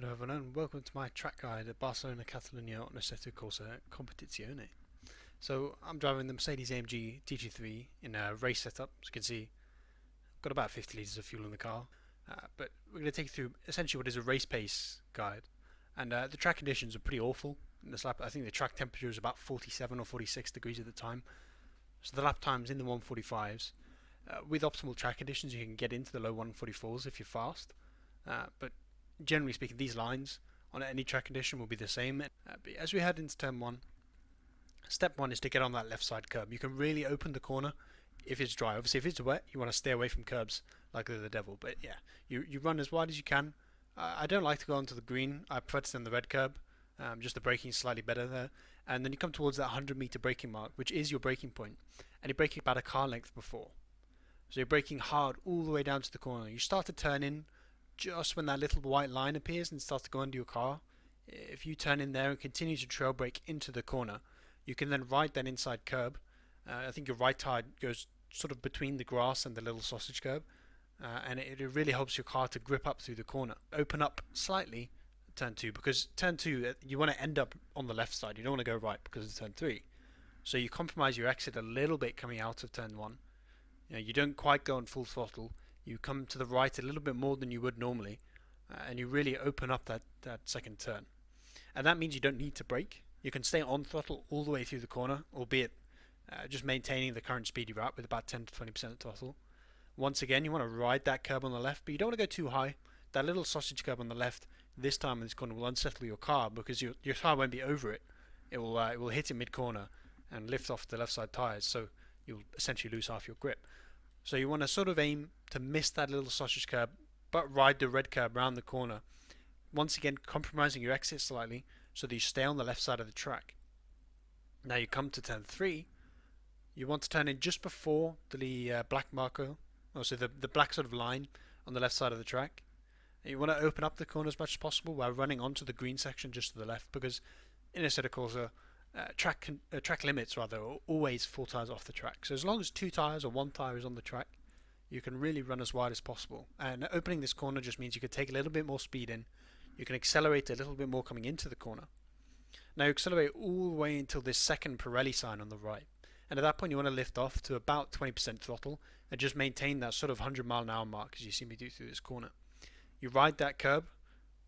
Hello everyone and welcome to my track guide at Barcelona-Catalunya on Assetto Corsa Competizione. So I'm driving the Mercedes-AMG GT3 in a race setup. As you can see, I've got about 50 litres of fuel in the car. But we're going to take you through essentially what is a race pace guide. And the track conditions are pretty awful in this lap. I think the track temperature is about 47 or 46 degrees at the time. So the lap time's in the 145s. With optimal track conditions you can get into the low 144s if you're fast. But generally speaking, these lines on any track condition will be the same. But as we head into turn 1, step 1 is to get on that left side curb. You can really open the corner if it's dry. Obviously if it's wet you want to stay away from curbs like they're the devil, but yeah, you run as wide as you can. I don't like to go onto the green, I prefer to stay on the red curb. Just the braking is slightly better there, and then you come towards that 100-meter braking mark, which is your braking point, and you're braking about a car length before, so you're braking hard all the way down to the corner. You start to turn in just when that little white line appears and starts to go under your car. If you turn in there and continue to trail brake into the corner, you can then ride that inside curb. I think your right tire goes sort of between the grass and the little sausage curb, and it really helps your car to grip up through the corner. Open up slightly at turn 2, because turn 2 you want to end up on the left side, you don't want to go right because it's turn 3. So you compromise your exit a little bit coming out of turn 1. You don't quite go on full throttle. You come to the right a little bit more than you would normally, and you really open up that second turn. And that means you don't need to brake. You can stay on throttle all the way through the corner, albeit just maintaining the current speed you're at with about 10 to 20% throttle. Once again, you want to ride that curb on the left, but you don't want to go too high. That little sausage curb on the left, this time in this corner, will unsettle your car because your tire won't be over it. It will hit it mid-corner and lift off the left side tires, so you'll essentially lose half your grip. So you want to sort of aim to miss that little sausage curb, but ride the red curb around the corner. Once again, compromising your exit slightly so that you stay on the left side of the track. Now you come to turn 3. You want to turn in just before the black marker, also the black sort of line on the left side of the track. You want to open up the corner as much as possible while running onto the green section just to the left, because in Assetto Corsa, track limits rather are always 4 tyres off the track. So as long as 2 tyres or 1 tyre is on the track, you can really run as wide as possible. And opening this corner just means you can take a little bit more speed in. You can accelerate a little bit more coming into the corner. Now you accelerate all the way until this second Pirelli sign on the right. And at that point you want to lift off to about 20% throttle and just maintain that sort of 100-mile-an-hour mark as you see me do through this corner. You ride that curb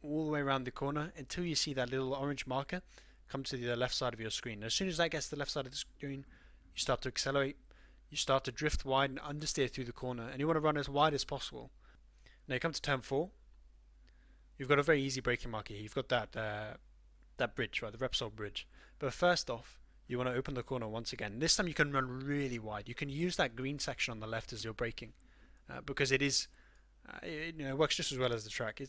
all the way around the corner until you see that little orange marker come to the left side of your screen. As soon as that gets to the left side of the screen, you start to accelerate, you start to drift wide and understeer through the corner, and you want to run as wide as possible. Now you come to turn 4, you've got a very easy braking marker here. You've got that bridge, right, the Repsol bridge. But first off, you want to open the corner once again. This time you can run really wide. You can use that green section on the left as your braking, because it works just as well as the track.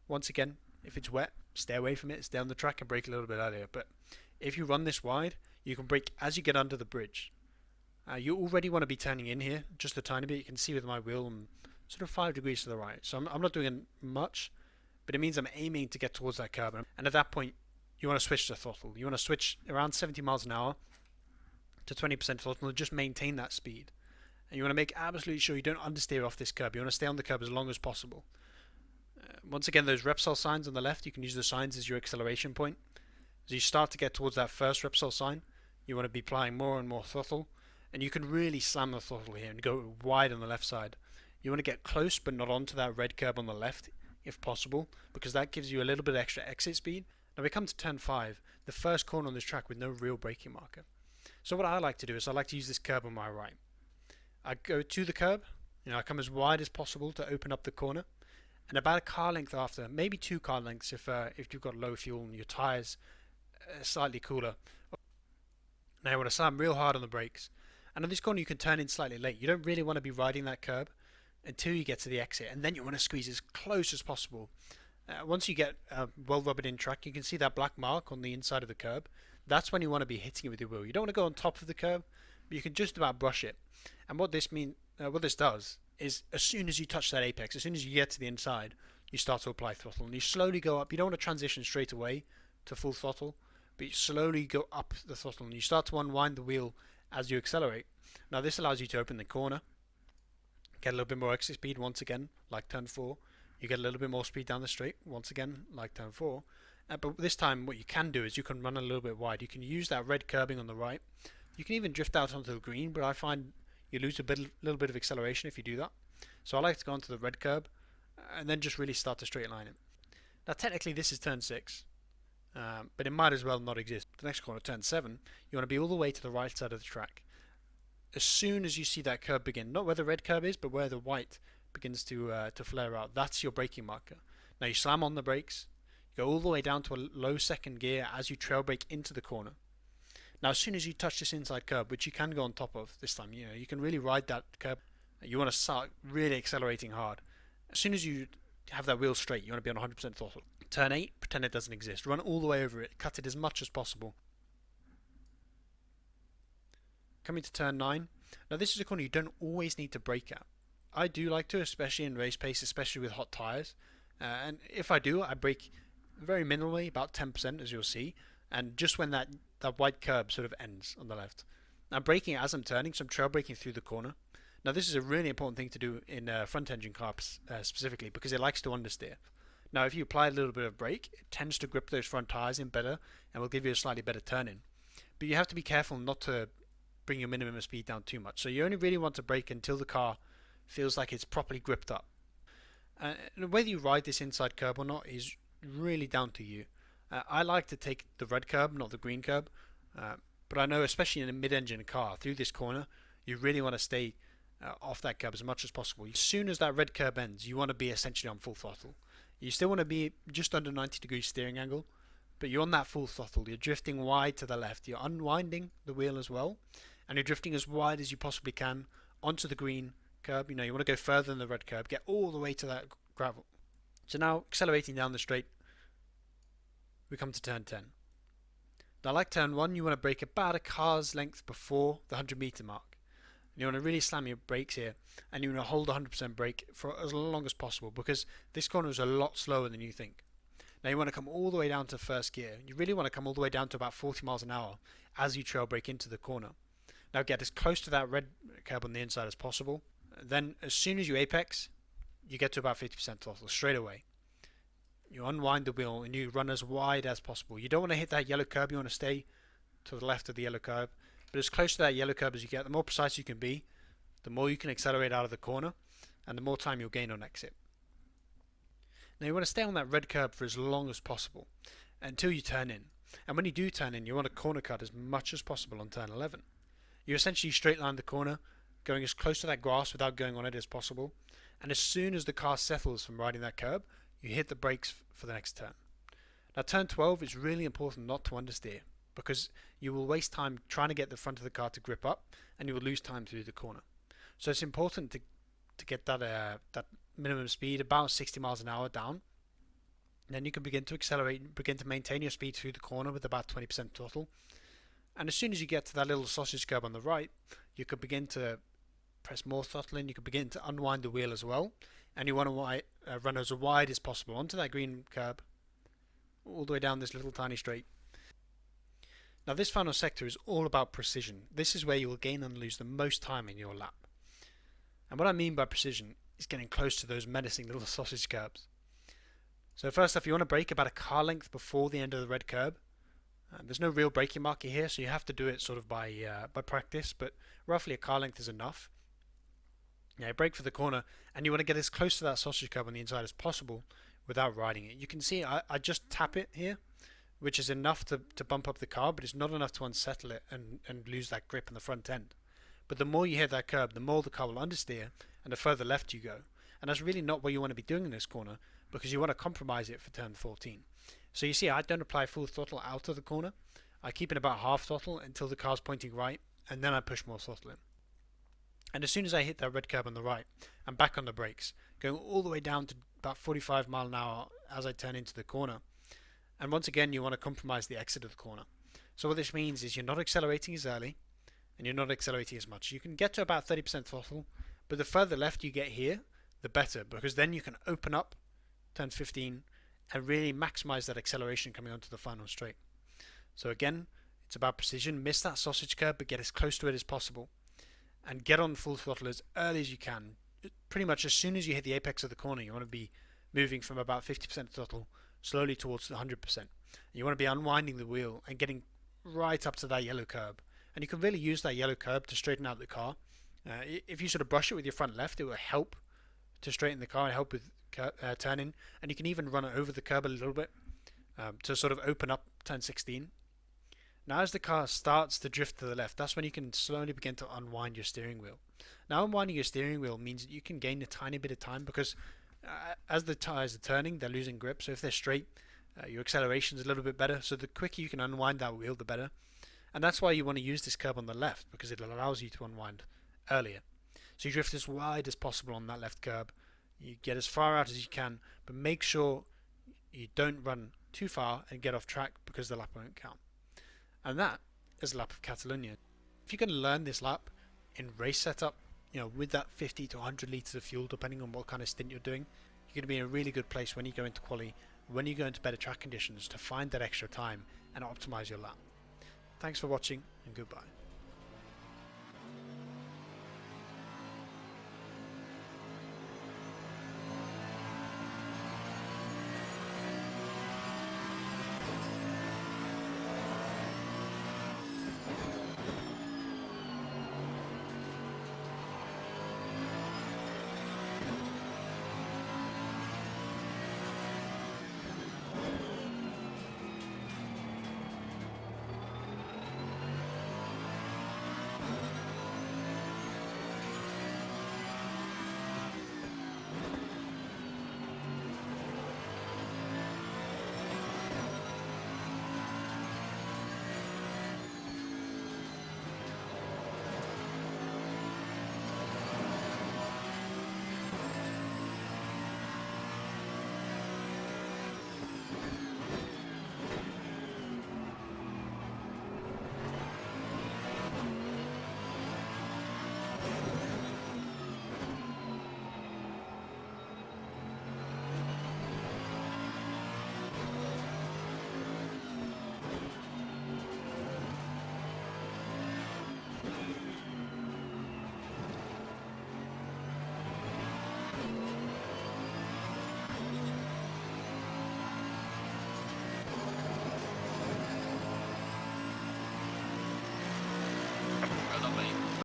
Once again, if it's wet, stay away from it, stay on the track and brake a little bit earlier. But if you run this wide, you can brake as you get under the bridge. You already want to be turning in here just a tiny bit. You can see with my wheel I'm sort of 5 degrees to the right. So I'm not doing much, but it means I'm aiming to get towards that curb. And at that point, you want to switch the throttle. You want to switch around 70 miles an hour to 20% throttle and just maintain that speed. And you want to make absolutely sure you don't understeer off this curb. You want to stay on the curb as long as possible. Once again, those Repsol signs on the left, you can use the signs as your acceleration point. As you start to get towards that first Repsol sign, you want to be applying more and more throttle, and you can really slam the throttle here and go wide on the left side. You want to get close but not onto that red curb on the left if possible, because that gives you a little bit extra exit speed. Now we come to turn 5, the first corner on this track with no real braking marker. So what I like to do is I like to use this curb on my right. I go to the curb, I come as wide as possible to open up the corner, and about a car length after, maybe 2 car lengths if you've got low fuel and your tyres are slightly cooler. Now you want to slam real hard on the brakes, and on this corner you can turn in slightly late. You don't really want to be riding that curb until you get to the exit, and then you want to squeeze as close as possible. Once you get well rubbered in track, you can see that black mark on the inside of the curb. That's when you want to be hitting it with your wheel. You don't want to go on top of the curb, but you can just about brush it. And what this does is as soon as you touch that apex, as soon as you get to the inside, you start to apply throttle and you slowly go up. You don't want to transition straight away to full throttle, but you slowly go up the throttle and you start to unwind the wheel as you accelerate. Now this allows you to open the corner, get a little bit more exit speed once again, like turn 4, You get a little bit more speed down the straight, once again, like turn 4. But this time what you can do is you can run a little bit wide. You can use that red curbing on the right. You can even drift out onto the green, but I find you lose little bit of acceleration if you do that. So I like to go onto the red curb and then just really start to straight line it. Now technically this is turn 6, but it might as well not exist. The next corner, turn 7, you want to be all the way to the right side of the track. As soon as you see that curb begin, not where the red curb is, but where the white begins to flare out, that's your braking marker. Now you slam on the brakes, you go all the way down to a low second gear as you trail brake into the corner. Now as soon as you touch this inside curb, which you can go on top of this time, you can really ride that curb. You want to start really accelerating hard. As soon as you have that wheel straight, you want to be on 100% throttle. Turn 8, pretend it doesn't exist. Run all the way over it, cut it as much as possible. Coming to turn 9. Now this is a corner you don't always need to brake at. I do like to, especially in race pace, especially with hot tyres. And if I do, I brake very minimally, about 10% as you'll see. And just when that white curb sort of ends on the left. I'm braking as I'm turning, so I'm trail braking through the corner. Now this is a really important thing to do in front engine cars specifically because it likes to understeer. Now if you apply a little bit of brake, it tends to grip those front tyres in better and will give you a slightly better turn in. But you have to be careful not to bring your minimum speed down too much. So you only really want to brake until the car feels like it's properly gripped up. And whether you ride this inside curb or not is really down to you. I like to take the red curb, not the green curb. But I know especially in a mid-engine car, through this corner, you really want to stay off that curb as much as possible. As soon as that red curb ends, you want to be essentially on full throttle. You still want to be just under 90 degrees steering angle, but you're on that full throttle. You're drifting wide to the left. You're unwinding the wheel as well, and you're drifting as wide as you possibly can onto the green curb. You want to go further than the red curb, get all the way to that gravel. So now, accelerating down the straight, we come to turn 10. Now, like turn 1, you want to brake about a car's length before the 100-meter mark. You want to really slam your brakes here, and you want to hold 100% brake for as long as possible because this corner is a lot slower than you think. Now you want to come all the way down to first gear. You really want to come all the way down to about 40 miles an hour as you trail brake into the corner. Now get as close to that red curb on the inside as possible. Then as soon as you apex, you get to about 50% throttle straight away. You unwind the wheel and you run as wide as possible. You don't want to hit that yellow curb, you want to stay to the left of the yellow curb. But as close to that yellow curb as you get, the more precise you can be, the more you can accelerate out of the corner, and the more time you'll gain on exit. Now you want to stay on that red curb for as long as possible, until you turn in. And when you do turn in, you want to corner cut as much as possible on turn 11. You essentially straight line the corner, going as close to that grass without going on it as possible, and as soon as the car settles from riding that curb, you hit the brakes for the next turn. Now turn 12 is really important not to understeer, because you will waste time trying to get the front of the car to grip up, and you will lose time through the corner. So it's important to get that minimum speed about 60 miles an hour down. Then you can begin to accelerate, begin to maintain your speed through the corner with about 20% throttle. And as soon as you get to that little sausage curb on the right, you could begin to press more throttle in. You can begin to unwind the wheel as well, and you want to run as wide as possible onto that green curb, all the way down this little tiny straight. Now this final sector is all about precision. This is where you will gain and lose the most time in your lap. And what I mean by precision is getting close to those menacing little sausage curbs. So first off, you want to brake about a car length before the end of the red curb. There's no real braking marker here, so you have to do it sort of by practice, but roughly a car length is enough. Now, brake for the corner, and you want to get as close to that sausage curb on the inside as possible without riding it. You can see I just tap it here, which is enough to bump up the car, but it's not enough to unsettle it and lose that grip in the front end. But the more you hit that curb, the more the car will understeer, and the further left you go. And that's really not what you want to be doing in this corner, because you want to compromise it for turn 14. So you see, I don't apply full throttle out of the corner. I keep it about half throttle until the car's pointing right, and then I push more throttle in. And as soon as I hit that red curb on the right, I'm back on the brakes, going all the way down to about 45 miles an hour as I turn into the corner. And once again, you want to compromise the exit of the corner. So what this means is you're not accelerating as early, and you're not accelerating as much. You can get to about 30% throttle, but the further left you get here, the better, because then you can open up turn 15 and really maximize that acceleration coming onto the final straight. So again, it's about precision. Miss that sausage curb, but get as close to it as possible, and get on full throttle as early as you can. Pretty much as soon as you hit the apex of the corner, you want to be moving from about 50% throttle slowly towards 100%. You want to be unwinding the wheel and getting right up to that yellow curb. And you can really use that yellow curb to straighten out the car. If you sort of brush it with your front left, it will help to straighten the car and help with turning. And you can even run it over the curb a little bit to sort of open up turn 16. Now as the car starts to drift to the left, that's when you can slowly begin to unwind your steering wheel. Now unwinding your steering wheel means that you can gain a tiny bit of time because as the tyres are turning, they're losing grip. So if they're straight, your acceleration is a little bit better. So the quicker you can unwind that wheel, the better. And that's why you want to use this curb on the left, because it allows you to unwind earlier. So you drift as wide as possible on that left curb. You get as far out as you can, but make sure you don't run too far and get off track because the lap won't count. And that is the lap of Catalunya. If you can learn this lap in race setup, with that 50 to 100 litres of fuel, depending on what kind of stint you're doing, you're going to be in a really good place when you go into quali, when you go into better track conditions to find that extra time and optimize your lap. Thanks for watching and goodbye.